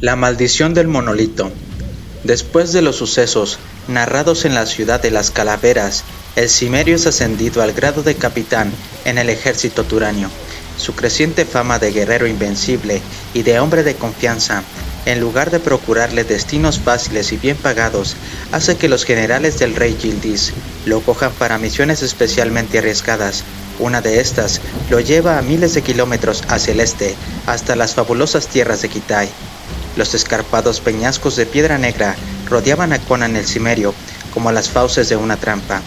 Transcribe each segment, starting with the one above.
La maldición del monolito. Después de los sucesos narrados en la ciudad de las calaveras, el Cimerio es ascendido al grado de capitán en el ejército turanio. Su creciente fama de guerrero invencible y de hombre de confianza, en lugar de procurarle destinos fáciles y bien pagados, hace que los generales del rey Yildiz lo cojan para misiones especialmente arriesgadas. Una de estas lo lleva a miles de kilómetros hacia el este, hasta las fabulosas tierras de Kitai. Los escarpados peñascos de piedra negra rodeaban a Conan el Cimerio como las fauces de una trampa.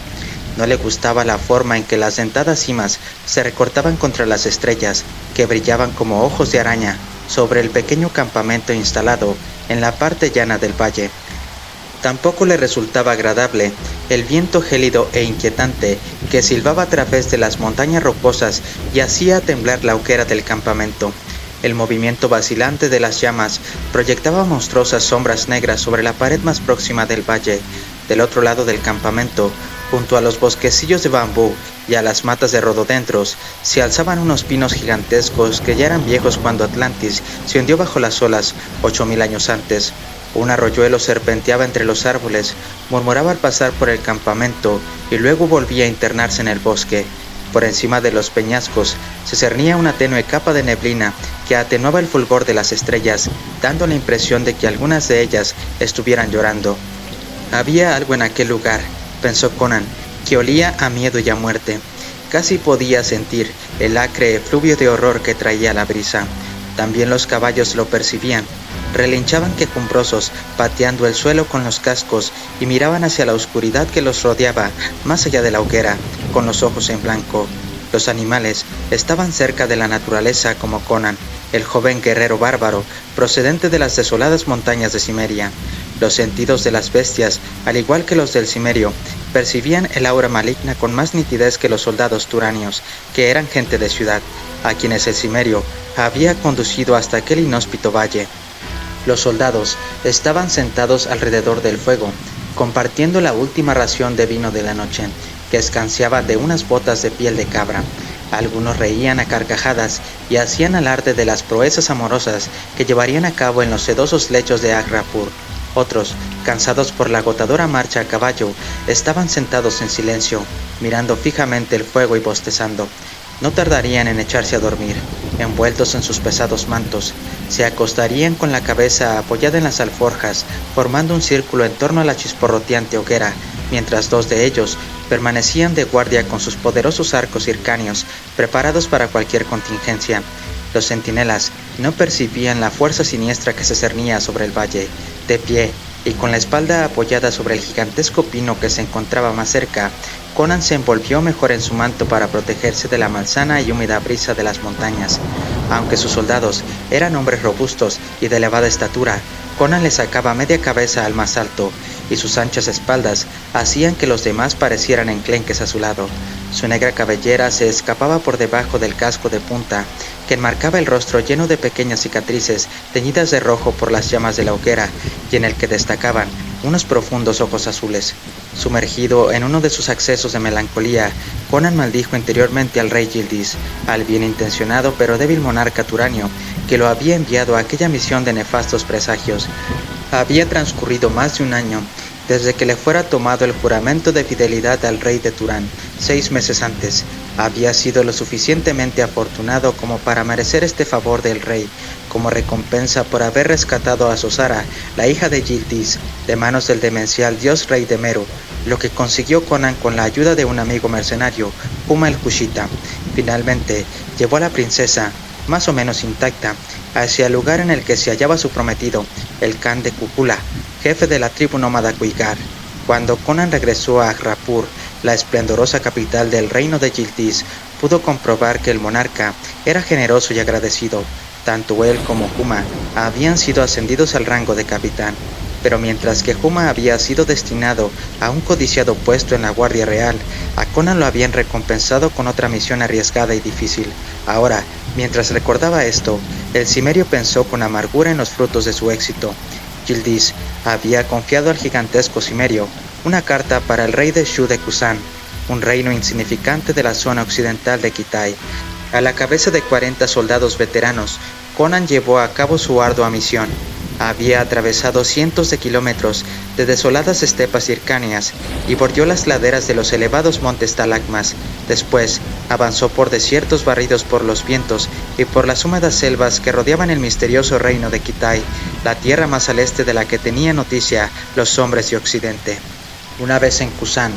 No le gustaba la forma en que las dentadas cimas se recortaban contra las estrellas, que brillaban como ojos de araña sobre el pequeño campamento instalado en la parte llana del valle. Tampoco le resultaba agradable el viento gélido e inquietante que silbaba a través de las montañas rocosas y hacía temblar la hoguera del campamento. El movimiento vacilante de las llamas proyectaba monstruosas sombras negras sobre la pared más próxima del valle. Del otro lado del campamento, junto a los bosquecillos de bambú y a las matas de rododendros, se alzaban unos pinos gigantescos que ya eran viejos cuando Atlantis se hundió bajo las olas 8000 años antes. Un arroyuelo serpenteaba entre los árboles, murmuraba al pasar por el campamento y luego volvía a internarse en el bosque. Por encima de los peñascos se cernía una tenue capa de neblina que atenuaba el fulgor de las estrellas, dando la impresión de que algunas de ellas estuvieran llorando. Había algo en aquel lugar, pensó Conan, que olía a miedo y a muerte. Casi podía sentir el acre efluvio de horror que traía la brisa. También los caballos lo percibían. Relinchaban quejumbrosos, pateando el suelo con los cascos, y miraban hacia la oscuridad que los rodeaba, más allá de la hoguera, con los ojos en blanco. Los animales estaban cerca de la naturaleza como Conan, el joven guerrero bárbaro, procedente de las desoladas montañas de Cimeria. Los sentidos de las bestias, al igual que los del Cimerio, percibían el aura maligna con más nitidez que los soldados turanios, que eran gente de ciudad, a quienes el Cimerio había conducido hasta aquel inhóspito valle. Los soldados estaban sentados alrededor del fuego, compartiendo la última ración de vino de la noche, que escanciaba de unas botas de piel de cabra. Algunos reían a carcajadas y hacían alarde de las proezas amorosas que llevarían a cabo en los sedosos lechos de Agrapur. Otros, cansados por la agotadora marcha a caballo, estaban sentados en silencio, mirando fijamente el fuego y bostezando. No tardarían en echarse a dormir, envueltos en sus pesados mantos. Se acostarían con la cabeza apoyada en las alforjas, formando un círculo en torno a la chisporroteante hoguera, mientras dos de ellos permanecían de guardia con sus poderosos arcos hircáneos, preparados para cualquier contingencia. Los centinelas no percibían la fuerza siniestra que se cernía sobre el valle. De pie, y con la espalda apoyada sobre el gigantesco pino que se encontraba más cerca, Conan se envolvió mejor en su manto para protegerse de la malsana y húmeda brisa de las montañas. Aunque sus soldados eran hombres robustos y de elevada estatura, Conan le sacaba media cabeza al más alto, y sus anchas espaldas hacían que los demás parecieran enclenques a su lado. Su negra cabellera se escapaba por debajo del casco de punta, que enmarcaba el rostro lleno de pequeñas cicatrices teñidas de rojo por las llamas de la hoguera, y en el que destacaban unos profundos ojos azules. Sumergido en uno de sus accesos de melancolía, Conan maldijo interiormente al rey Yildiz, al bien intencionado pero débil monarca turanio, que lo había enviado a aquella misión de nefastos presagios. Había transcurrido más de un año desde que le fuera tomado el juramento de fidelidad al rey de Turán. 6 meses antes, había sido lo suficientemente afortunado como para merecer este favor del rey, como recompensa por haber rescatado a Sosara, la hija de Yildiz, de manos del demencial dios rey de Meru, lo que consiguió Conan con la ayuda de un amigo mercenario, Huma el Kushita. Finalmente, llevó a la princesa, más o menos intacta, hacia el lugar en el que se hallaba su prometido, el Khan de Kukula, jefe de la tribu nómada Kuigar. Cuando Conan regresó a Agrapur, la esplendorosa capital del reino de Yildiz, pudo comprobar que el monarca era generoso y agradecido. Tanto él como Huma habían sido ascendidos al rango de capitán, pero mientras que Huma había sido destinado a un codiciado puesto en la Guardia Real, a Conan lo habían recompensado con otra misión arriesgada y difícil. Ahora, mientras recordaba esto, el Cimerio pensó con amargura en los frutos de su éxito. Yildiz había confiado al gigantesco Cimerio una carta para el rey de Shu de Kusan, un reino insignificante de la zona occidental de Kitai. A la cabeza de 40 soldados veteranos, Conan llevó a cabo su ardua misión. Había atravesado cientos de kilómetros de desoladas estepas hircáneas y bordeó las laderas de los elevados montes Talagmas. Después, avanzó por desiertos barridos por los vientos y por las húmedas selvas que rodeaban el misterioso reino de Kitai, la tierra más al este de la que tenían noticia los hombres de Occidente. Una vez en Kusan,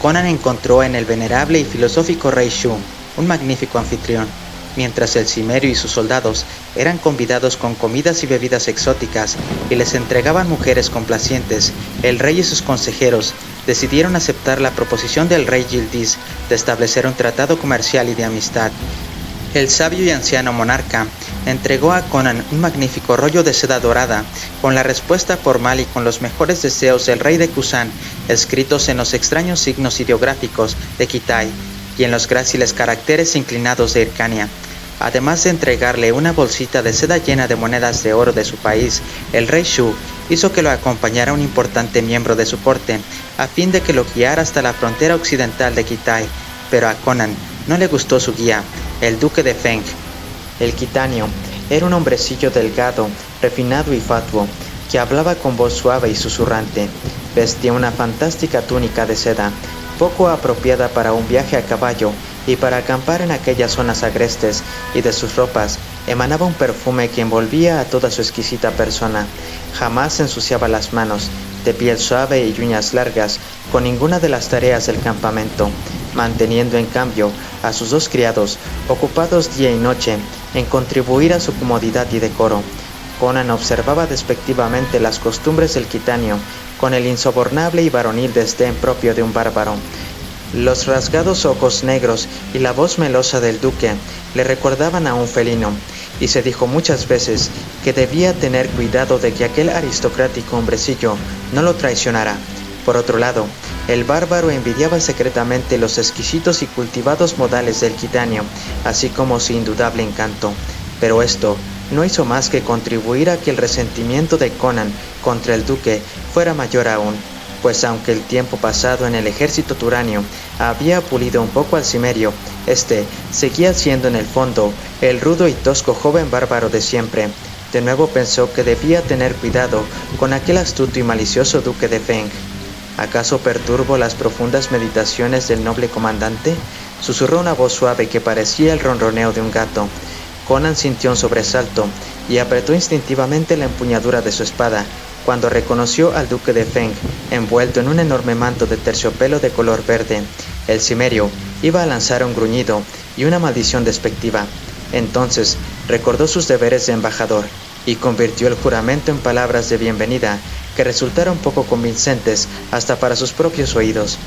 Conan encontró en el venerable y filosófico rey Shu un magnífico anfitrión. Mientras el cimerio y sus soldados eran convidados con comidas y bebidas exóticas y les entregaban mujeres complacientes, el rey y sus consejeros decidieron aceptar la proposición del rey Yildiz de establecer un tratado comercial y de amistad. El sabio y anciano monarca entregó a Conan un magnífico rollo de seda dorada, con la respuesta formal y con los mejores deseos del rey de Kusan, escritos en los extraños signos ideográficos de Kitai y en los gráciles caracteres inclinados de Hircania. Además de entregarle una bolsita de seda llena de monedas de oro de su país, el rey Shu hizo que lo acompañara un importante miembro de su corte, a fin de que lo guiara hasta la frontera occidental de Kitai, pero a Conan no le gustó su guía, el duque de Feng. El quitanio era un hombrecillo delgado, refinado y fatuo, que hablaba con voz suave y susurrante. Vestía una fantástica túnica de seda, poco apropiada para un viaje a caballo y para acampar en aquellas zonas agrestes, y de sus ropas emanaba un perfume que envolvía a toda su exquisita persona. Jamás ensuciaba las manos, de piel suave y uñas largas, con ninguna de las tareas del campamento, manteniendo en cambio a sus dos criados ocupados día y noche en contribuir a su comodidad y decoro. Conan observaba despectivamente las costumbres del quitanio con el insobornable y varonil desdén propio de un bárbaro. Los rasgados ojos negros y la voz melosa del duque le recordaban a un felino, y se dijo muchas veces que debía tener cuidado de que aquel aristocrático hombrecillo no lo traicionara. Por otro lado, el bárbaro envidiaba secretamente los exquisitos y cultivados modales del quitanio, así como su indudable encanto. Pero esto no hizo más que contribuir a que el resentimiento de Conan contra el duque fuera mayor aún, pues aunque el tiempo pasado en el ejército turanio había pulido un poco al cimerio, este seguía siendo en el fondo el rudo y tosco joven bárbaro de siempre. De nuevo pensó que debía tener cuidado con aquel astuto y malicioso duque de Feng. ¿Acaso perturbo las profundas meditaciones del noble comandante?, susurró una voz suave que parecía el ronroneo de un gato. Conan sintió un sobresalto y apretó instintivamente la empuñadura de su espada cuando reconoció al duque de Feng, envuelto en un enorme manto de terciopelo de color verde. El cimerio iba a lanzar un gruñido y una maldición despectiva. Entonces recordó sus deberes de embajador y convirtió el juramento en palabras de bienvenida que resultaron poco convincentes hasta para sus propios oídos.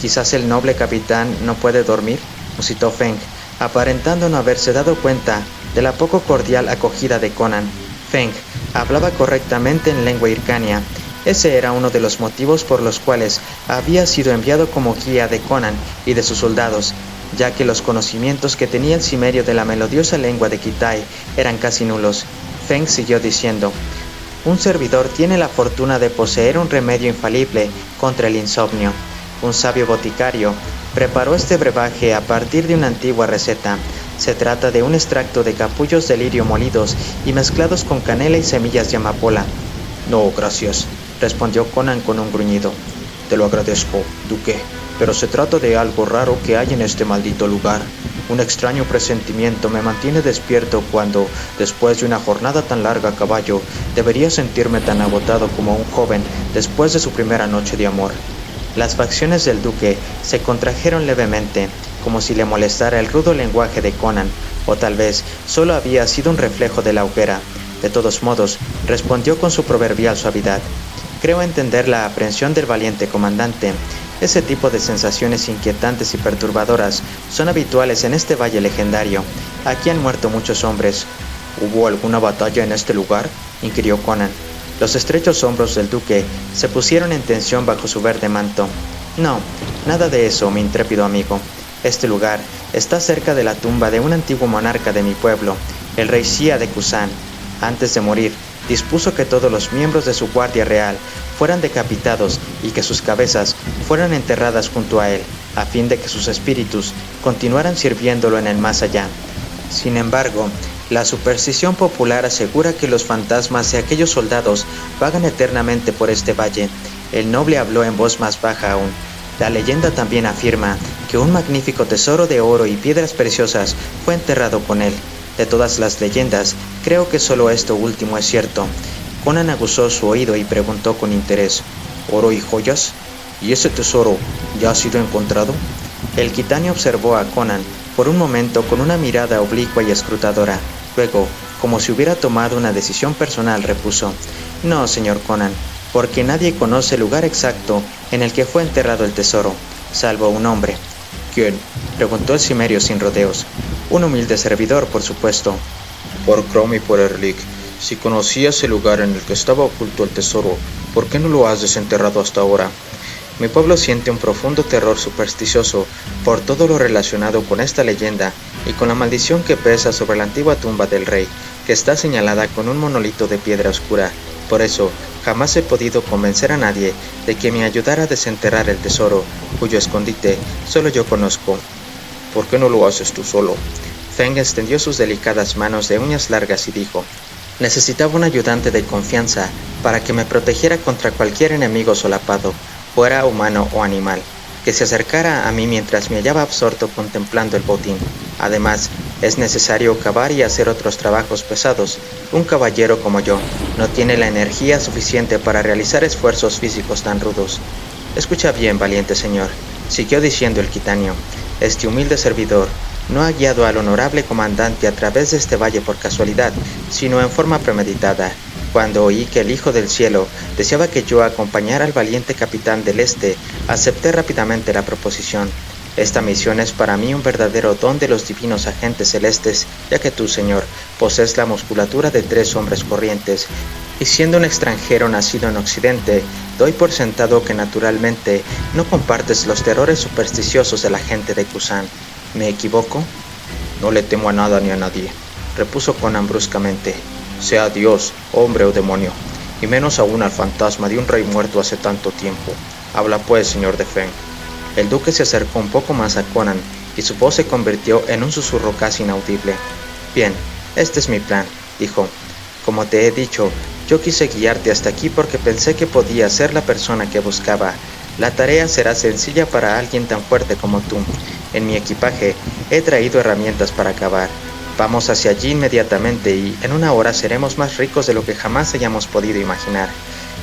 «Quizás el noble capitán no puede dormir», musitó Feng, aparentando no haberse dado cuenta de la poco cordial acogida de Conan. Feng hablaba correctamente en lengua hircania. Ese era uno de los motivos por los cuales había sido enviado como guía de Conan y de sus soldados, ya que los conocimientos que tenía el cimerio de la melodiosa lengua de Kitai eran casi nulos. Feng siguió diciendo: «Un servidor tiene la fortuna de poseer un remedio infalible contra el insomnio. Un sabio boticario preparó este brebaje a partir de una antigua receta. Se trata de un extracto de capullos de lirio molidos y mezclados con canela y semillas de amapola». «No, gracias», respondió Conan con un gruñido. «Te lo agradezco, duque, pero se trata de algo raro que hay en este maldito lugar. Un extraño presentimiento me mantiene despierto cuando, después de una jornada tan larga a caballo, debería sentirme tan agotado como un joven después de su primera noche de amor». Las facciones del duque se contrajeron levemente, como si le molestara el rudo lenguaje de Conan, o tal vez solo había sido un reflejo de la hoguera. De todos modos, respondió con su proverbial suavidad: «Creo entender la aprensión del valiente comandante. Ese tipo de sensaciones inquietantes y perturbadoras son habituales en este valle legendario. Aquí han muerto muchos hombres». «¿Hubo alguna batalla en este lugar?», inquirió Conan. Los estrechos hombros del duque se pusieron en tensión bajo su verde manto. «No, nada de eso, mi intrépido amigo. Este lugar está cerca de la tumba de un antiguo monarca de mi pueblo, el rey Xia de Kusan. Antes de morir, dispuso que todos los miembros de su guardia real fueran decapitados y que sus cabezas fueran enterradas junto a él, a fin de que sus espíritus continuaran sirviéndolo en el más allá. Sin embargo, La superstición popular asegura que los fantasmas de aquellos soldados vagan eternamente por este valle. El noble habló en voz más baja aún. La leyenda también afirma que un magnífico tesoro de oro y piedras preciosas fue enterrado con él. De todas las leyendas, creo que solo esto último es cierto. Conan aguzó su oído y preguntó con interés: ¿Oro y joyas? ¿Y ese tesoro ya ha sido encontrado? El gitano observó a Conan por un momento con una mirada oblicua y escrutadora. Luego, como si hubiera tomado una decisión personal, repuso: No, señor Conan, porque nadie conoce el lugar exacto en el que fue enterrado el tesoro, salvo un hombre. ¿Quién?, preguntó el cimerio sin rodeos. Un humilde servidor, por supuesto. Por Crom y por Erlik, si conocías el lugar en el que estaba oculto el tesoro, ¿por qué no lo has desenterrado hasta ahora? Mi pueblo siente un profundo terror supersticioso por todo lo relacionado con esta leyenda y con la maldición que pesa sobre la antigua tumba del rey, que está señalada con un monolito de piedra oscura. Por eso, jamás he podido convencer a nadie de que me ayudara a desenterrar el tesoro, cuyo escondite solo yo conozco. ¿Por qué no lo haces tú solo? Feng extendió sus delicadas manos de uñas largas y dijo: Necesitaba un ayudante de confianza para que me protegiera contra cualquier enemigo solapado, fuera humano o animal, que se acercara a mí mientras me hallaba absorto contemplando el botín. Además, es necesario cavar y hacer otros trabajos pesados. Un caballero como yo no tiene la energía suficiente para realizar esfuerzos físicos tan rudos. Escucha bien, valiente señor, siguió diciendo el gitano. Este humilde servidor no ha guiado al honorable comandante a través de este valle por casualidad, sino en forma premeditada. Cuando oí que el Hijo del Cielo deseaba que yo acompañara al valiente capitán del Este, acepté rápidamente la proposición. Esta misión es para mí un verdadero don de los divinos agentes celestes, ya que tú, Señor, posees la musculatura de 3 hombres corrientes, y siendo un extranjero nacido en Occidente, doy por sentado que naturalmente no compartes los terrores supersticiosos de la gente de Kusan. ¿Me equivoco? No le temo a nada ni a nadie, repuso Conan bruscamente, sea Dios, hombre o demonio, y menos aún al fantasma de un rey muerto hace tanto tiempo. Habla pues, señor de Feng. El duque se acercó un poco más a Conan, y su voz se convirtió en un susurro casi inaudible. Bien, este es mi plan, dijo. Como te he dicho, yo quise guiarte hasta aquí porque pensé que podía ser la persona que buscaba. La tarea será sencilla para alguien tan fuerte como tú. En mi equipaje he traído herramientas para cavar. Vamos hacia allí inmediatamente y en una hora seremos más ricos de lo que jamás hayamos podido imaginar.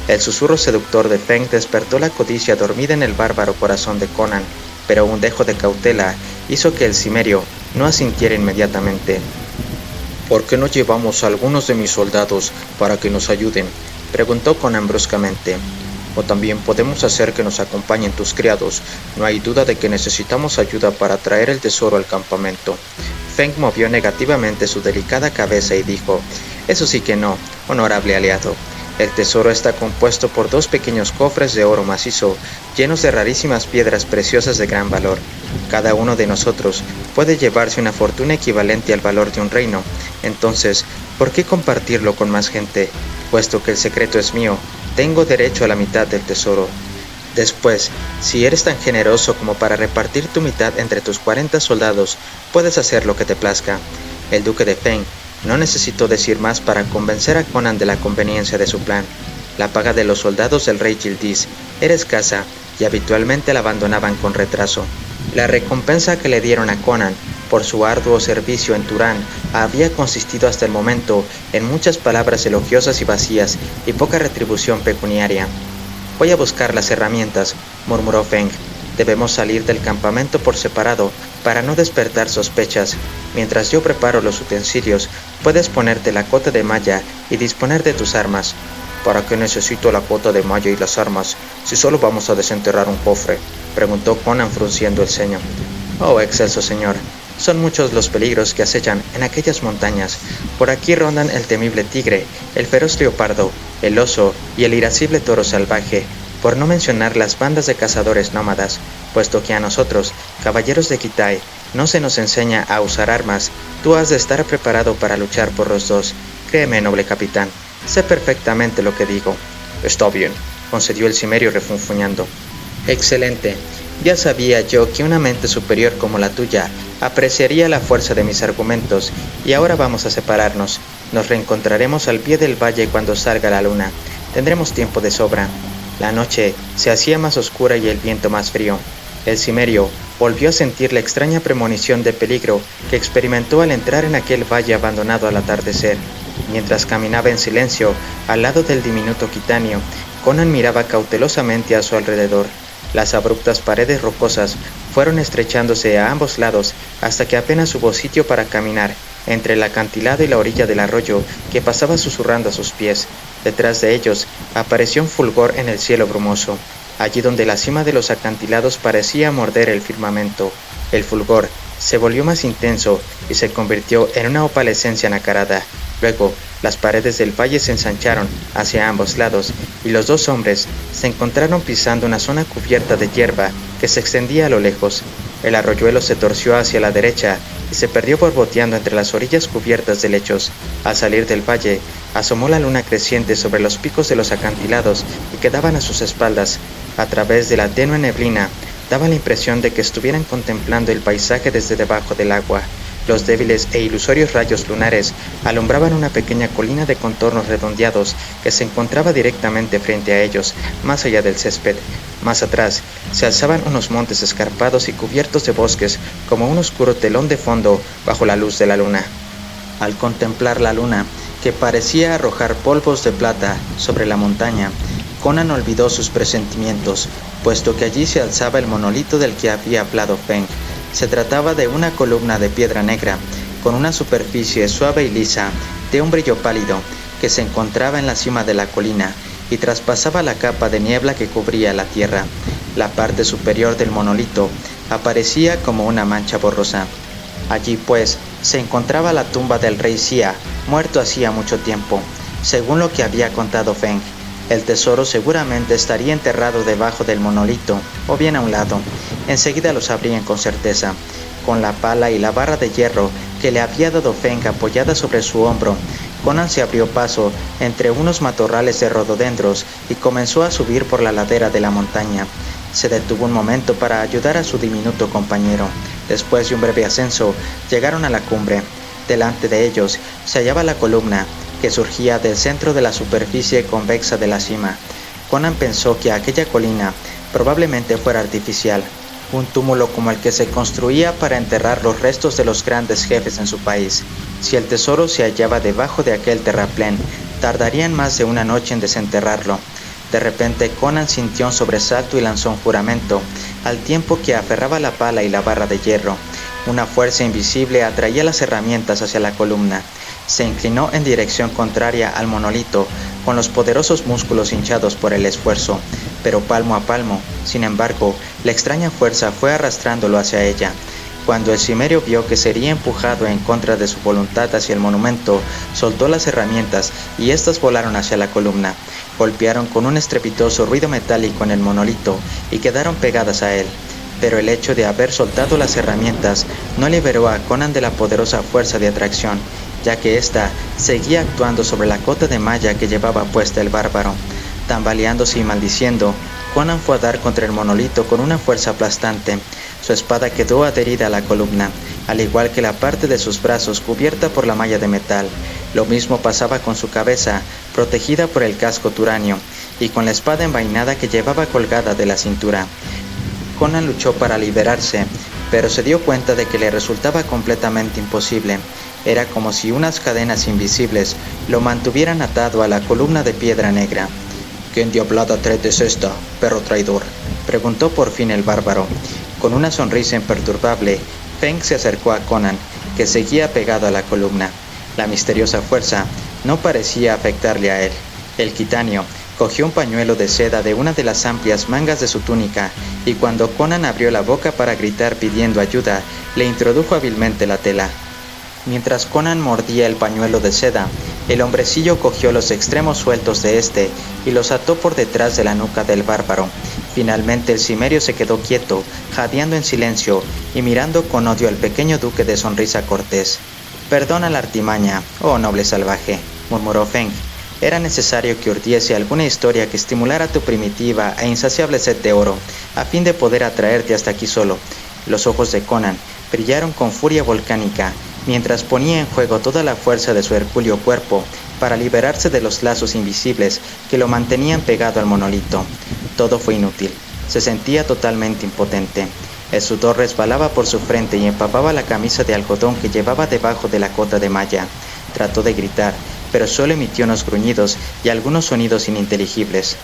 El susurro seductor de Feng despertó la codicia dormida en el bárbaro corazón de Conan, pero un dejo de cautela hizo que el cimerio no asintiera inmediatamente. ¿Por qué no llevamos a algunos de mis soldados para que nos ayuden?, preguntó Conan bruscamente. O también podemos hacer que nos acompañen tus criados. No hay duda de que necesitamos ayuda para traer el tesoro al campamento. Feng movió negativamente su delicada cabeza y dijo: Eso sí que no, honorable aliado. El tesoro está compuesto por 2 pequeños cofres de oro macizo, llenos de rarísimas piedras preciosas de gran valor. Cada uno de nosotros puede llevarse una fortuna equivalente al valor de un reino. Entonces, ¿por qué compartirlo con más gente? Puesto que el secreto es mío, tengo derecho a la mitad del tesoro. Después, si eres tan generoso como para repartir tu mitad entre tus 40 soldados, puedes hacer lo que te plazca. El duque de Feng no necesitó decir más para convencer a Conan de la conveniencia de su plan. La paga de los soldados del rey Yildiz era escasa y habitualmente la abandonaban con retraso. La recompensa que le dieron a Conan por su arduo servicio en Turán había consistido hasta el momento en muchas palabras elogiosas y vacías y poca retribución pecuniaria. Voy a buscar las herramientas, murmuró Feng. Debemos salir del campamento por separado para no despertar sospechas. Mientras yo preparo los utensilios, puedes ponerte la cota de malla y disponer de tus armas. ¿Para qué necesito la cota de malla y las armas, si solo vamos a desenterrar un cofre?, preguntó Conan frunciendo el ceño. Oh, excelso señor, son muchos los peligros que acechan en aquellas montañas. Por aquí rondan el temible tigre, el feroz leopardo, el oso y el irascible toro salvaje, por no mencionar las bandas de cazadores nómadas, puesto que a nosotros, caballeros de Kitai, no se nos enseña a usar armas. Tú has de estar preparado para luchar por los dos. Créeme, noble capitán, sé perfectamente lo que digo. Está bien, concedió el cimerio refunfuñando. Excelente. Ya sabía yo que una mente superior como la tuya apreciaría la fuerza de mis argumentos, y ahora vamos a separarnos. Nos reencontraremos al pie del valle cuando salga la luna. Tendremos tiempo de sobra. La noche se hacía más oscura y el viento más frío. El cimerio volvió a sentir la extraña premonición de peligro que experimentó al entrar en aquel valle abandonado al atardecer. Mientras caminaba en silencio al lado del diminuto Quitanio, Conan miraba cautelosamente a su alrededor. Las abruptas paredes rocosas fueron estrechándose a ambos lados hasta que apenas hubo sitio para caminar entre el acantilado y la orilla del arroyo que pasaba susurrando a sus pies. Detrás de ellos apareció un fulgor en el cielo brumoso, allí donde la cima de los acantilados parecía morder el firmamento. El fulgor se volvió más intenso y se convirtió en una opalescencia nacarada. Luego, las paredes del valle se ensancharon hacia ambos lados y los dos hombres se encontraron pisando una zona cubierta de hierba que se extendía a lo lejos. El arroyuelo se torció hacia la derecha y se perdió borboteando entre las orillas cubiertas de lechos. Al salir del valle, asomó la luna creciente sobre los picos de los acantilados y quedaban a sus espaldas. A través de la tenue neblina, daba la impresión de que estuvieran contemplando el paisaje desde debajo del agua. Los débiles e ilusorios rayos lunares alumbraban una pequeña colina de contornos redondeados que se encontraba directamente frente a ellos, más allá del césped. Más atrás se alzaban unos montes escarpados y cubiertos de bosques como un oscuro telón de fondo bajo la luz de la luna. Al contemplar la luna, que parecía arrojar polvos de plata sobre la montaña, Conan olvidó sus presentimientos, puesto que allí se alzaba el monolito del que había hablado Feng. Se trataba de una columna de piedra negra, con una superficie suave y lisa, de un brillo pálido, que se encontraba en la cima de la colina y traspasaba la capa de niebla que cubría la tierra. La parte superior del monolito aparecía como una mancha borrosa. Allí, pues, se encontraba la tumba del rey Xia, muerto hacía mucho tiempo. Según lo que había contado Feng, el tesoro seguramente estaría enterrado debajo del monolito, o bien a un lado. Enseguida lo sabrían con certeza. Con la pala y la barra de hierro que le había dado Feng apoyada sobre su hombro, Conan se abrió paso entre unos matorrales de rododendros y comenzó a subir por la ladera de la montaña. Se detuvo un momento para ayudar a su diminuto compañero. Después de un breve ascenso, llegaron a la cumbre. Delante de ellos se hallaba la columna, que surgía del centro de la superficie convexa de la cima. Conan pensó que aquella colina probablemente fuera artificial, un túmulo como el que se construía para enterrar los restos de los grandes jefes en su país. Si el tesoro se hallaba debajo de aquel terraplén, tardarían más de una noche en desenterrarlo. De repente Conan sintió un sobresalto y lanzó un juramento, al tiempo que aferraba la pala y la barra de hierro. Una fuerza invisible atraía las herramientas hacia la columna. Se inclinó en dirección contraria al monolito, con los poderosos músculos hinchados por el esfuerzo, pero palmo a palmo. Sin embargo, la extraña fuerza fue arrastrándolo hacia ella. Cuando el cimerio vio que sería empujado en contra de su voluntad hacia el monumento, soltó las herramientas y éstas volaron hacia la columna. Golpearon con un estrepitoso ruido metálico en el monolito y quedaron pegadas a él. Pero el hecho de haber soltado las herramientas no liberó a Conan de la poderosa fuerza de atracción, ya que ésta seguía actuando sobre la cota de malla que llevaba puesta el bárbaro. Tambaleándose y maldiciendo, Conan fue a dar contra el monolito con una fuerza aplastante. Su espada quedó adherida a la columna, al igual que la parte de sus brazos cubierta por la malla de metal. Lo mismo pasaba con su cabeza, protegida por el casco turanio, y con la espada envainada que llevaba colgada de la cintura. Conan luchó para liberarse, pero se dio cuenta de que le resultaba completamente imposible. Era como si unas cadenas invisibles lo mantuvieran atado a la columna de piedra negra. ¿Qué endiablada treta es esta, perro traidor?, preguntó por fin el bárbaro. Con una sonrisa imperturbable, Feng se acercó a Conan, que seguía pegado a la columna. La misteriosa fuerza no parecía afectarle a él. El Quitanio cogió un pañuelo de seda de una de las amplias mangas de su túnica, y cuando Conan abrió la boca para gritar pidiendo ayuda, le introdujo hábilmente la tela. Mientras Conan mordía el pañuelo de seda, el hombrecillo cogió los extremos sueltos de este y los ató por detrás de la nuca del bárbaro. Finalmente el cimerio se quedó quieto, jadeando en silencio y mirando con odio al pequeño duque de sonrisa cortés. «Perdona la artimaña, oh noble salvaje», murmuró Feng, Era necesario que urdiese alguna historia que estimulara tu primitiva e insaciable sed de oro, a fin de poder atraerte hasta aquí solo. Los ojos de Conan brillaron con furia volcánica, mientras ponía en juego toda la fuerza de su hercúleo cuerpo para liberarse de los lazos invisibles que lo mantenían pegado al monolito. Todo fue inútil. Se sentía totalmente impotente. El sudor resbalaba por su frente y empapaba la camisa de algodón que llevaba debajo de la cota de malla. Trató de gritar, pero solo emitió unos gruñidos y algunos sonidos ininteligibles.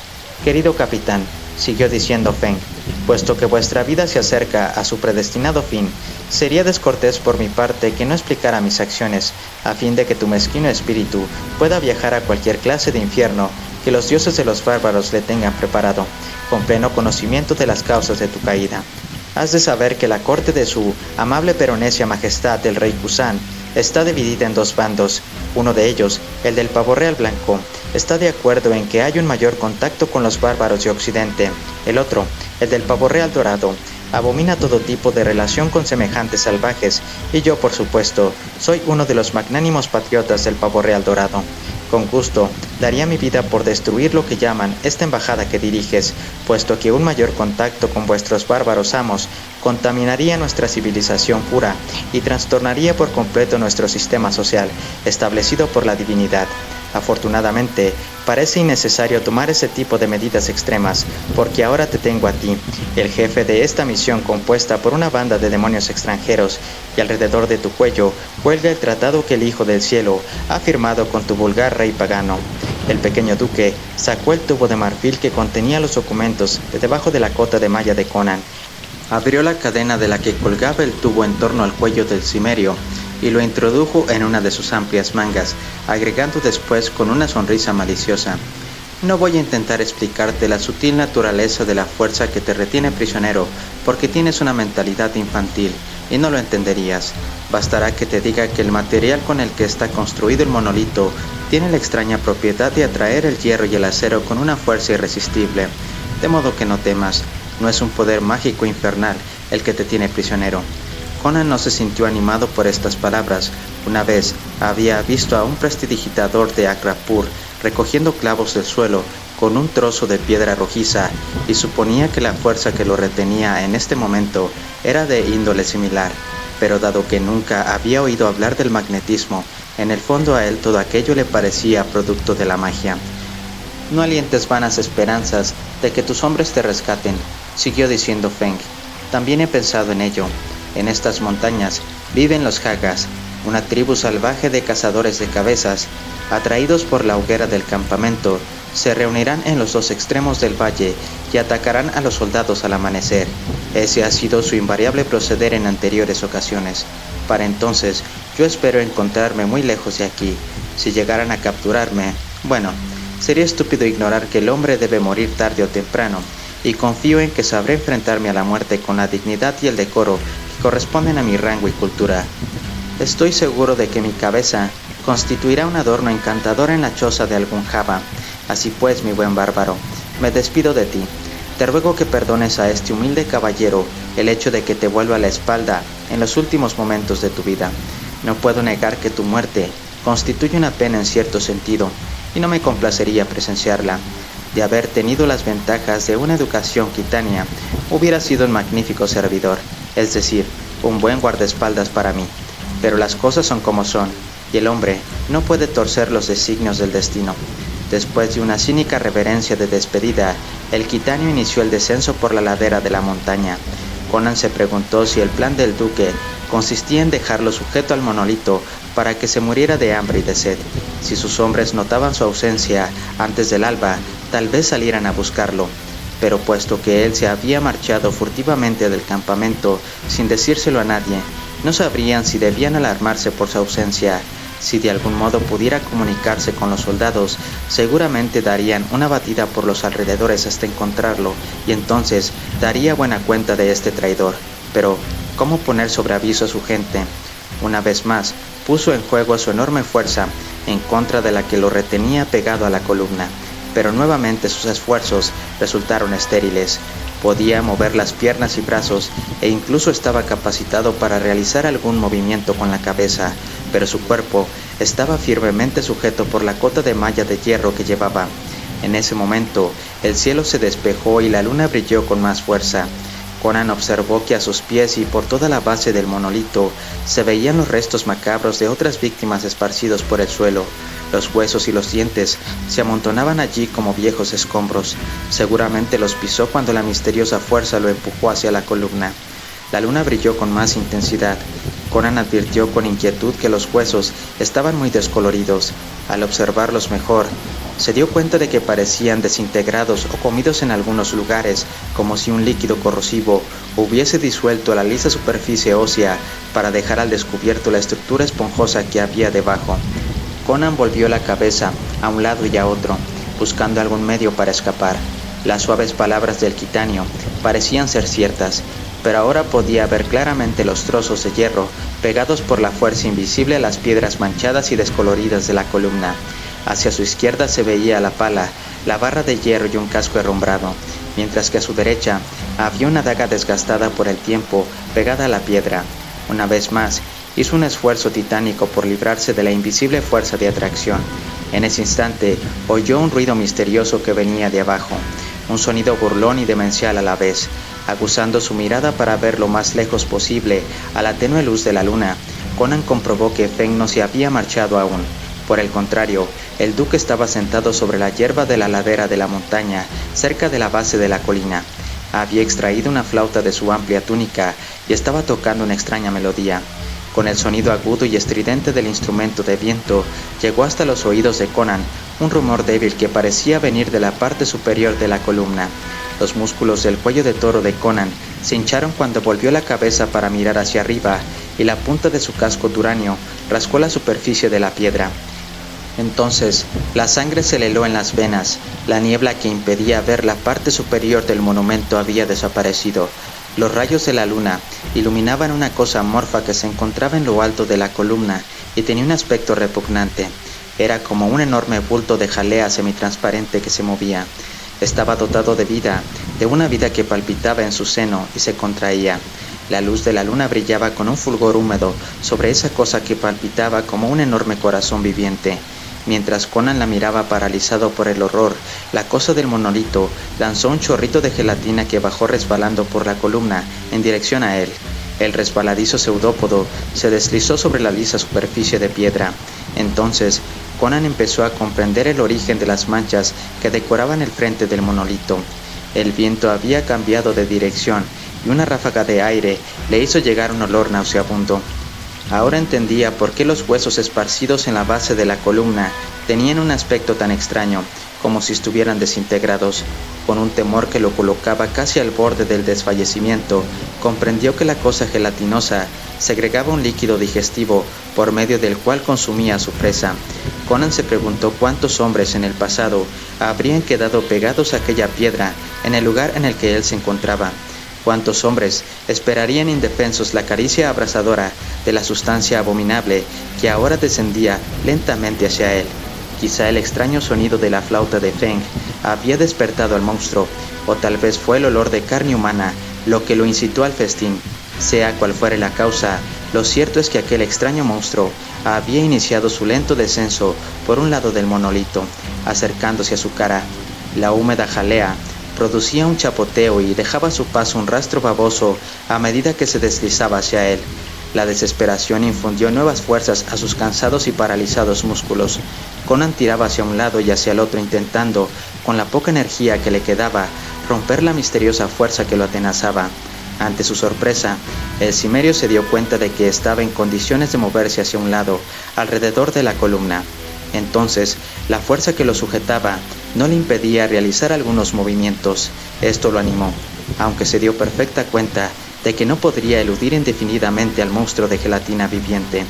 «Querido capitán», siguió diciendo Feng, «puesto que vuestra vida se acerca a su predestinado fin, sería descortés por mi parte que no explicara mis acciones, a fin de que tu mezquino espíritu pueda viajar a cualquier clase de infierno que los dioses de los bárbaros le tengan preparado, con pleno conocimiento de las causas de tu caída. Has de saber que la corte de su amable pero necia majestad, el rey Kusan, está dividida en dos bandos. Uno de ellos, el del pavo real blanco, está de acuerdo en que hay un mayor contacto con los bárbaros de Occidente. El otro, el del pavo real dorado, abomina todo tipo de relación con semejantes salvajes, y yo, por supuesto, soy uno de los magnánimos patriotas del pavo real dorado. Con gusto, daría mi vida por destruir lo que llaman esta embajada que diriges, puesto que un mayor contacto con vuestros bárbaros amos contaminaría nuestra civilización pura y trastornaría por completo nuestro sistema social, establecido por la divinidad. Afortunadamente, parece innecesario tomar ese tipo de medidas extremas, porque ahora te tengo a ti, el jefe de esta misión compuesta por una banda de demonios extranjeros, y alrededor de tu cuello cuelga el tratado que el Hijo del Cielo ha firmado con tu vulgar rey pagano». El pequeño duque sacó el tubo de marfil que contenía los documentos de debajo de la cota de malla de Conan. Abrió la cadena de la que colgaba el tubo en torno al cuello del cimerio y lo introdujo en una de sus amplias mangas, agregando después con una sonrisa maliciosa: «No voy a intentar explicarte la sutil naturaleza de la fuerza que te retiene prisionero, porque tienes una mentalidad infantil y no lo entenderías. Bastará que te diga que el material con el que está construido el monolito tiene la extraña propiedad de atraer el hierro y el acero con una fuerza irresistible. De modo que no temas, no es un poder mágico infernal el que te tiene prisionero». Conan no se sintió animado por estas palabras. Una vez había visto a un prestidigitador de Akrapur recogiendo clavos del suelo con un trozo de piedra rojiza y suponía que la fuerza que lo retenía en este momento era de índole similar. Pero dado que nunca había oído hablar del magnetismo, en el fondo a él todo aquello le parecía producto de la magia. «No alientes vanas esperanzas de que tus hombres te rescaten», siguió diciendo Feng. «También he pensado en ello. En estas montañas viven los Hagas, una tribu salvaje de cazadores de cabezas. Atraídos por la hoguera del campamento, se reunirán en los dos extremos del valle y atacarán a los soldados al amanecer. Ese ha sido su invariable proceder en anteriores ocasiones. Para entonces, yo espero encontrarme muy lejos de aquí. Si llegaran a capturarme, bueno, sería estúpido ignorar que el hombre debe morir tarde o temprano, y confío en que sabré enfrentarme a la muerte con la dignidad y el decoro que corresponden a mi rango y cultura. Estoy seguro de que mi cabeza constituirá un adorno encantador en la choza de algún Java. Así pues, mi buen bárbaro, me despido de ti. Te ruego que perdones a este humilde caballero el hecho de que te vuelva la espalda en los últimos momentos de tu vida. No puedo negar que tu muerte constituye una pena en cierto sentido, y no me complacería presenciarla. De haber tenido las ventajas de una educación quitania, hubiera sido un magnífico servidor, es decir, un buen guardaespaldas para mí. Pero las cosas son como son, y el hombre no puede torcer los designios del destino. Después de una cínica reverencia de despedida, el quitanio inició el descenso por la ladera de la montaña. Conan se preguntó si el plan del duque consistía en dejarlo sujeto al monolito para que se muriera de hambre y de sed. Si sus hombres notaban su ausencia antes del alba, tal vez salieran a buscarlo. Pero puesto que él se había marchado furtivamente del campamento sin decírselo a nadie, no sabrían si debían alarmarse por su ausencia. Si de algún modo pudiera comunicarse con los soldados, seguramente darían una batida por los alrededores hasta encontrarlo, y entonces daría buena cuenta de este traidor. Pero, ¿cómo poner sobre aviso a su gente? Una vez más, puso en juego su enorme fuerza en contra de la que lo retenía pegado a la columna. Pero nuevamente sus esfuerzos resultaron estériles. Podía mover las piernas y brazos e incluso estaba capacitado para realizar algún movimiento con la cabeza, pero su cuerpo estaba firmemente sujeto por la cota de malla de hierro que llevaba. En ese momento, el cielo se despejó y la luna brilló con más fuerza. Conan observó que a sus pies y por toda la base del monolito se veían los restos macabros de otras víctimas esparcidos por el suelo. Los huesos y los dientes se amontonaban allí como viejos escombros. Seguramente los pisó cuando la misteriosa fuerza lo empujó hacia la columna. La luna brilló con más intensidad. Conan advirtió con inquietud que los huesos estaban muy descoloridos. Al observarlos mejor, se dio cuenta de que parecían desintegrados o comidos en algunos lugares, como si un líquido corrosivo hubiese disuelto la lisa superficie ósea para dejar al descubierto la estructura esponjosa que había debajo. Conan volvió la cabeza a un lado y a otro, buscando algún medio para escapar. Las suaves palabras del gitano parecían ser ciertas, pero ahora podía ver claramente los trozos de hierro pegados por la fuerza invisible a las piedras manchadas y descoloridas de la columna. Hacia su izquierda se veía la pala, la barra de hierro y un casco herrumbrado, mientras que a su derecha había una daga desgastada por el tiempo pegada a la piedra. Una vez más, hizo un esfuerzo titánico por librarse de la invisible fuerza de atracción. En ese instante, oyó un ruido misterioso que venía de abajo, un sonido burlón y demencial a la vez. Aguzando su mirada para ver lo más lejos posible a la tenue luz de la luna, Conan comprobó que Feng no se había marchado aún. Por el contrario, el duque estaba sentado sobre la hierba de la ladera de la montaña, cerca de la base de la colina. Había extraído una flauta de su amplia túnica y estaba tocando una extraña melodía. Con el sonido agudo y estridente del instrumento de viento, llegó hasta los oídos de Conan un rumor débil que parecía venir de la parte superior de la columna. Los músculos del cuello de toro de Conan se hincharon cuando volvió la cabeza para mirar hacia arriba y la punta de su casco d'uranio rascó la superficie de la piedra. Entonces, la sangre se le heló en las venas. La niebla que impedía ver la parte superior del monumento había desaparecido. Los rayos de la luna iluminaban una cosa amorfa que se encontraba en lo alto de la columna y tenía un aspecto repugnante. Era como un enorme bulto de jalea semitransparente que se movía. Estaba dotado de vida, de una vida que palpitaba en su seno y se contraía. La luz de la luna brillaba con un fulgor húmedo sobre esa cosa que palpitaba como un enorme corazón viviente. Mientras Conan la miraba paralizado por el horror, la cosa del monolito lanzó un chorrito de gelatina que bajó resbalando por la columna en dirección a él. El resbaladizo pseudópodo se deslizó sobre la lisa superficie de piedra. Entonces, Conan empezó a comprender el origen de las manchas que decoraban el frente del monolito. El viento había cambiado de dirección y una ráfaga de aire le hizo llegar un olor nauseabundo. Ahora entendía por qué los huesos esparcidos en la base de la columna tenían un aspecto tan extraño, como si estuvieran desintegrados. Con un temor que lo colocaba casi al borde del desfallecimiento, comprendió que la cosa gelatinosa segregaba un líquido digestivo por medio del cual consumía a su presa. Conan se preguntó cuántos hombres en el pasado habrían quedado pegados a aquella piedra en el lugar en el que él se encontraba. ¿Cuántos hombres esperarían indefensos la caricia abrasadora de la sustancia abominable que ahora descendía lentamente hacia él? Quizá el extraño sonido de la flauta de Feng había despertado al monstruo, o tal vez fue el olor de carne humana lo que lo incitó al festín. Sea cual fuere la causa, lo cierto es que aquel extraño monstruo había iniciado su lento descenso por un lado del monolito, acercándose a su cara. La húmeda jalea producía un chapoteo y dejaba a su paso un rastro baboso a medida que se deslizaba hacia él. La desesperación infundió nuevas fuerzas a sus cansados y paralizados músculos. Conan tiraba hacia un lado y hacia el otro intentando, con la poca energía que le quedaba, romper la misteriosa fuerza que lo atenazaba. Ante su sorpresa, el cimerio se dio cuenta de que estaba en condiciones de moverse hacia un lado, alrededor de la columna. Entonces, la fuerza que lo sujetaba no le impedía realizar algunos movimientos. Esto lo animó, aunque se dio perfecta cuenta de que no podría eludir indefinidamente al monstruo de gelatina viviente.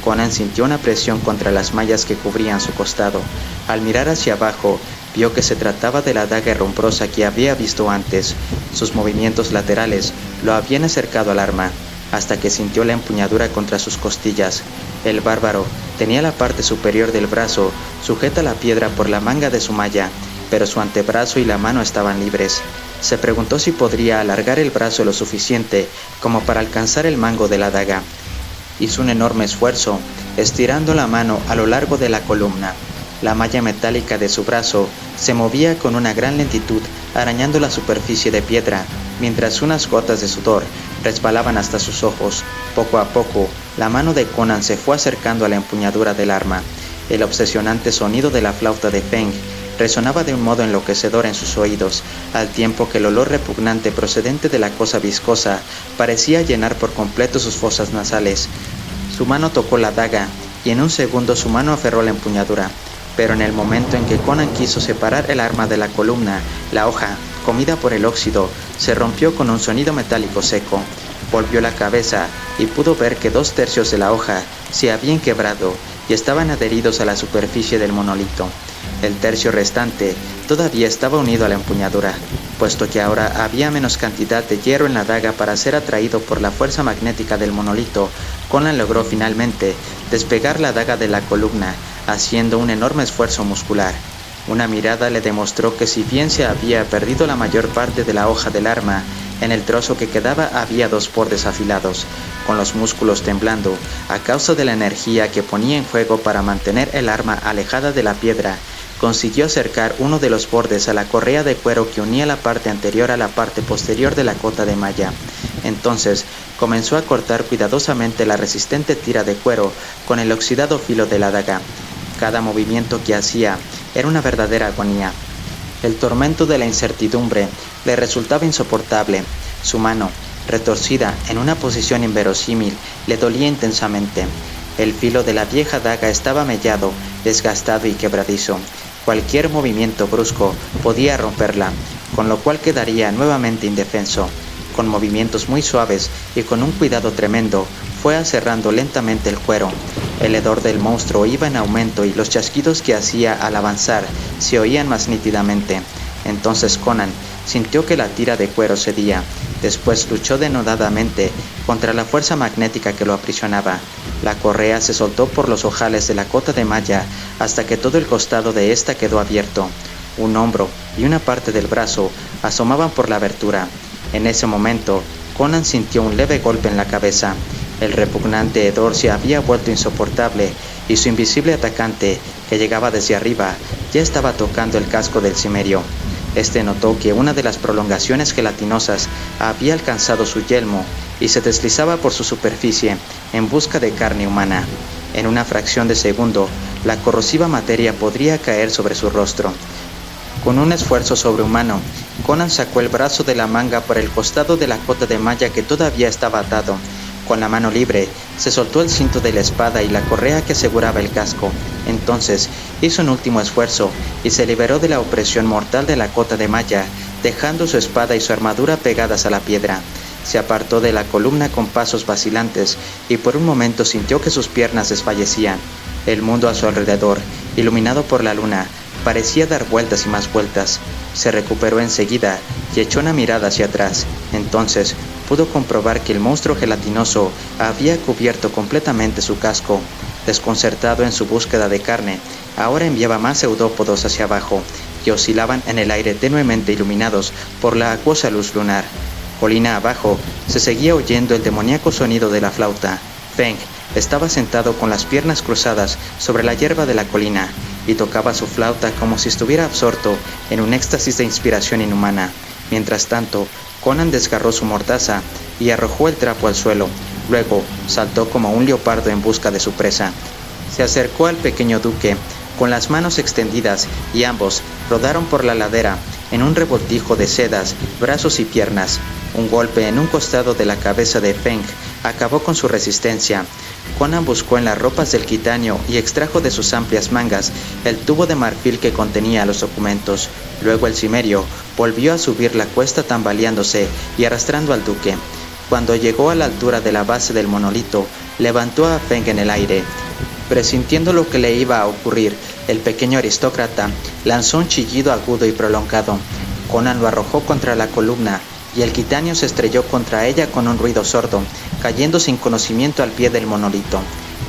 Conan sintió una presión contra las mallas que cubrían su costado. Al mirar hacia abajo, vio que se trataba de la daga herrumbrosa que había visto antes. Sus movimientos laterales lo habían acercado al arma, hasta que sintió la empuñadura contra sus costillas. El bárbaro tenía la parte superior del brazo sujeta a la piedra por la manga de su malla, pero su antebrazo y la mano estaban libres. Se preguntó si podría alargar el brazo lo suficiente como para alcanzar el mango de la daga. Hizo un enorme esfuerzo estirando la mano a lo largo de la columna. La malla metálica de su brazo se movía con una gran lentitud, arañando la superficie de piedra, mientras unas gotas de sudor resbalaban hasta sus ojos. Poco a poco, la mano de Conan se fue acercando a la empuñadura del arma. El obsesionante sonido de la flauta de Feng resonaba de un modo enloquecedor en sus oídos, al tiempo que el olor repugnante procedente de la cosa viscosa parecía llenar por completo sus fosas nasales. Su mano tocó la daga, y en un segundo su mano aferró la empuñadura. Pero en el momento en que Conan quiso separar el arma de la columna, la hoja, comida por el óxido, se rompió con un sonido metálico seco. Volvió la cabeza y pudo ver que 2/3 de la hoja se habían quebrado y estaban adheridos a la superficie del monolito. El tercio restante todavía estaba unido a la empuñadura, puesto que ahora había menos cantidad de hierro en la daga para ser atraído por la fuerza magnética del monolito. Conan logró finalmente despegar la daga de la columna, haciendo un enorme esfuerzo muscular. Una mirada le demostró que si bien se había perdido la mayor parte de la hoja del arma, en el trozo que quedaba había 2 bordes afilados. Con los músculos temblando, a causa de la energía que ponía en juego para mantener el arma alejada de la piedra, consiguió acercar uno de los bordes a la correa de cuero que unía la parte anterior a la parte posterior de la cota de malla. Entonces comenzó a cortar cuidadosamente la resistente tira de cuero con el oxidado filo de la daga. Cada movimiento que hacía era una verdadera agonía. El tormento de la incertidumbre le resultaba insoportable. Su mano, retorcida en una posición inverosímil, le dolía intensamente. El filo de la vieja daga estaba mellado, desgastado y quebradizo. Cualquier movimiento brusco podía romperla, con lo cual quedaría nuevamente indefenso. Con movimientos muy suaves y con un cuidado tremendo, fue aserrando lentamente el cuero. El hedor del monstruo iba en aumento y los chasquidos que hacía al avanzar se oían más nítidamente. Entonces Conan sintió que la tira de cuero cedía. Después luchó denodadamente contra la fuerza magnética que lo aprisionaba. La correa se soltó por los ojales de la cota de malla hasta que todo el costado de ésta quedó abierto. Un hombro y una parte del brazo asomaban por la abertura. En ese momento, Conan sintió un leve golpe en la cabeza. El repugnante hedor se había vuelto insoportable y su invisible atacante, que llegaba desde arriba, ya estaba tocando el casco del cimerio. Este notó que una de las prolongaciones gelatinosas había alcanzado su yelmo y se deslizaba por su superficie en busca de carne humana. En una fracción de segundo, la corrosiva materia podría caer sobre su rostro. Con un esfuerzo sobrehumano, Conan sacó el brazo de la manga por el costado de la cota de malla que todavía estaba atado. Con la mano libre, se soltó el cinto de la espada y la correa que aseguraba el casco. Entonces, hizo un último esfuerzo y se liberó de la opresión mortal de la cota de malla, dejando su espada y su armadura pegadas a la piedra. Se apartó de la columna con pasos vacilantes y por un momento sintió que sus piernas desfallecían. El mundo a su alrededor, iluminado por la luna, parecía dar vueltas y más vueltas. Se recuperó enseguida y echó una mirada hacia atrás. Entonces pudo comprobar que el monstruo gelatinoso había cubierto completamente su casco. Desconcertado en su búsqueda de carne, ahora enviaba más pseudópodos hacia abajo, que oscilaban en el aire tenuemente iluminados por la acuosa luz lunar. Colina abajo, se seguía oyendo el demoníaco sonido de la flauta. Feng estaba sentado con las piernas cruzadas sobre la hierba de la colina y tocaba su flauta como si estuviera absorto en un éxtasis de inspiración inhumana. Mientras tanto, Conan desgarró su mordaza y arrojó el trapo al suelo. Luego saltó como un leopardo en busca de su presa. Se acercó al pequeño duque con las manos extendidas y ambos rodaron por la ladera en un revoltijo de sedas, brazos y piernas. Un golpe en un costado de la cabeza de Feng acabó con su resistencia. Conan buscó en las ropas del gitano y extrajo de sus amplias mangas el tubo de marfil que contenía los documentos. Luego el cimerio volvió a subir la cuesta tambaleándose y arrastrando al duque. Cuando llegó a la altura de la base del monolito, levantó a Feng en el aire. Presintiendo lo que le iba a ocurrir, el pequeño aristócrata lanzó un chillido agudo y prolongado. Conan lo arrojó contra la columna y el gitano se estrelló contra ella con un ruido sordo, cayendo sin conocimiento al pie del monolito.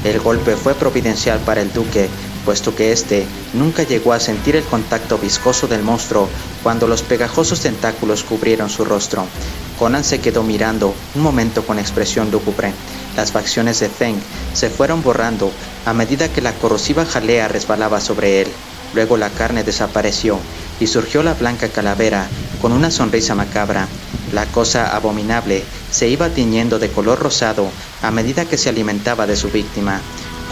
El golpe fue providencial para el duque, puesto que éste nunca llegó a sentir el contacto viscoso del monstruo cuando los pegajosos tentáculos cubrieron su rostro. Conan se quedó mirando un momento con expresión lúgubre. Las facciones de Feng se fueron borrando a medida que la corrosiva jalea resbalaba sobre él. Luego la carne desapareció y surgió la blanca calavera con una sonrisa macabra. La cosa abominable se iba tiñendo de color rosado a medida que se alimentaba de su víctima.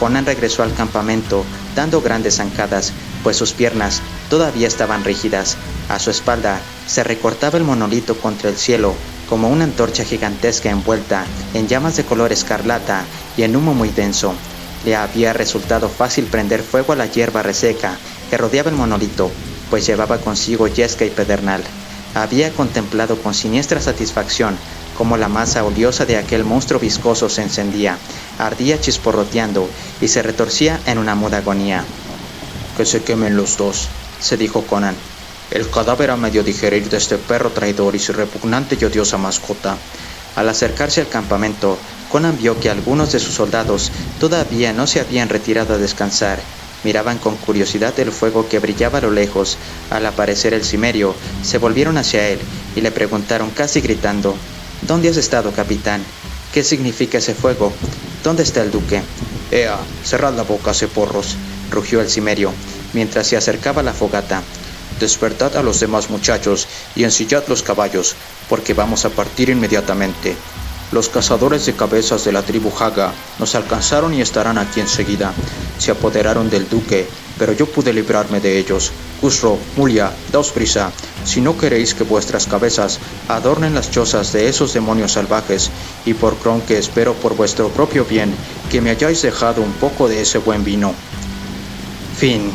Conan regresó al campamento dando grandes zancadas, pues sus piernas todavía estaban rígidas. A su espalda se recortaba el monolito contra el cielo como una antorcha gigantesca envuelta en llamas de color escarlata y en humo muy denso. Le había resultado fácil prender fuego a la hierba reseca que rodeaba el monolito, pues llevaba consigo yesca y pedernal. Había contemplado con siniestra satisfacción cómo la masa oleosa de aquel monstruo viscoso se encendía, ardía chisporroteando y se retorcía en una muda agonía. «Que se quemen los dos», se dijo Conan. «El cadáver a medio digerir de este perro traidor y su repugnante y odiosa mascota». Al acercarse al campamento, Conan vio que algunos de sus soldados todavía no se habían retirado a descansar. Miraban con curiosidad el fuego que brillaba a lo lejos. Al aparecer el cimerio, se volvieron hacia él y le preguntaron casi gritando: «¿Dónde has estado, capitán? ¿Qué significa ese fuego? ¿Dónde está el duque?» «Ea, cerrad la boca, ceporros», rugió el cimerio, mientras se acercaba a la fogata. «Despertad a los demás muchachos y ensillad los caballos, porque vamos a partir inmediatamente. Los cazadores de cabezas de la tribu Haga nos alcanzaron y estarán aquí enseguida. Se apoderaron del duque, pero yo pude librarme de ellos. Khusro, Mulia, daos prisa, si no queréis que vuestras cabezas adornen las chozas de esos demonios salvajes, y por Kron que espero por vuestro propio bien, que me hayáis dejado un poco de ese buen vino». Fin.